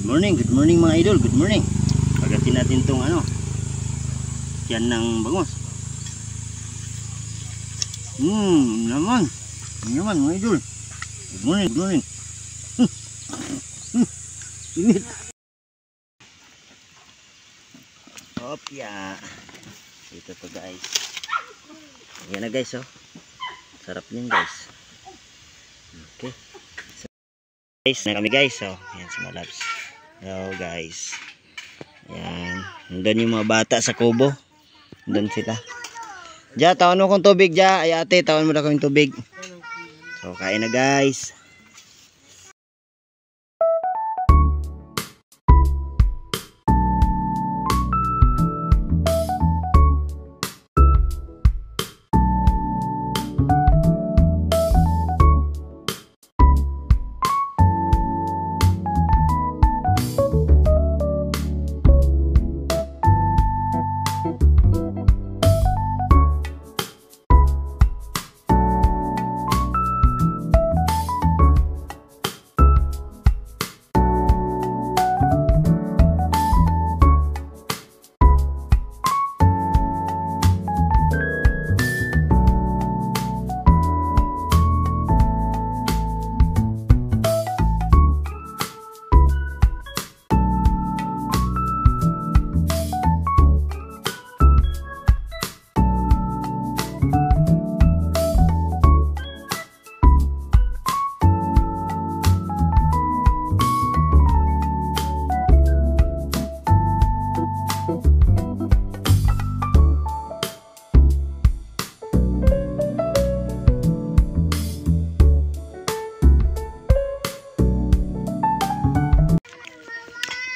Good morning mga idol, good morning. Pagatin natin tong yan ng bangos. Naman mga idol. Good morning. Init. Opya. Ito to guys. Yan na guys, oh. Sarap niyan guys. Okay. So, guys, na kami guys, oh. Yan si Malabs. Hello guys. Yan. Nandun yung mga bata sa kubo. Nandun sila. Ja, tawan mo kong tubig, Ja. Ay ate, tawan mo na kaming tubig. So, kain na guys.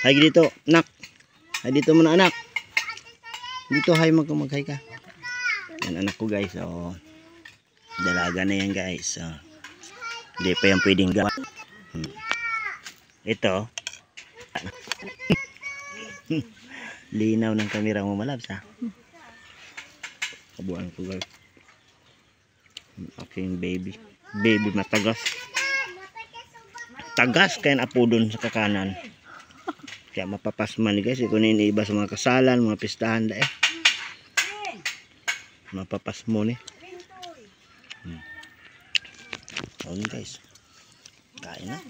Hay dito, nak. Hay dito muna anak. Dito hay mag-hay ka. Yan anak ko guys. Oh. Dalaga na yan guys. Oh. Hindi pa yan pwedeng gawa. Ito. Linaw ng kamera mo Malabs ha. Kabuan ko guys. Aking baby. Baby matagas. Tagas kaya apo dun sa kakanan. Kaya mapapasman guys, kung iba sa mga kasalan, mga pistahan da mapapas mo ni. Ayun guys. Kain na.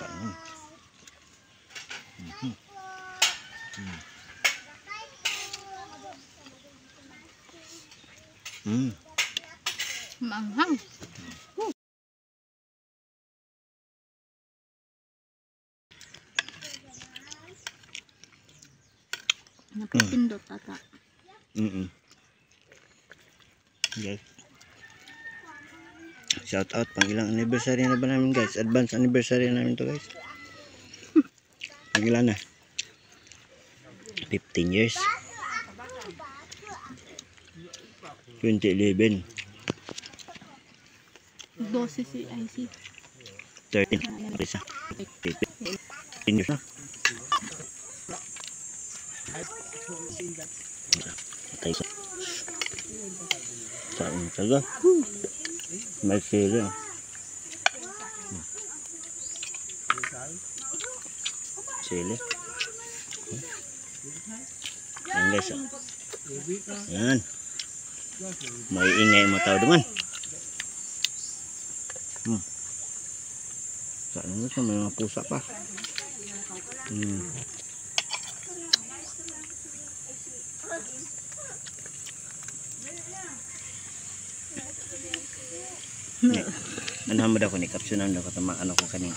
Kain. Manghang. Napipindot tata. Yes. Shout out pang ilang anniversary na ba namin guys? Advance anniversary namin to guys. Pang ilan na? 15 years. 2011. 12 si IC. 13. Isa. 15 years na. Patay sa. Saan taga? May sili. Sili. Yan guys. Yan. May ingay mo tao duman. Saan mo sa may mga pusa pa. Ano mo daw ko ni kapsunan daw katamaan ako kaning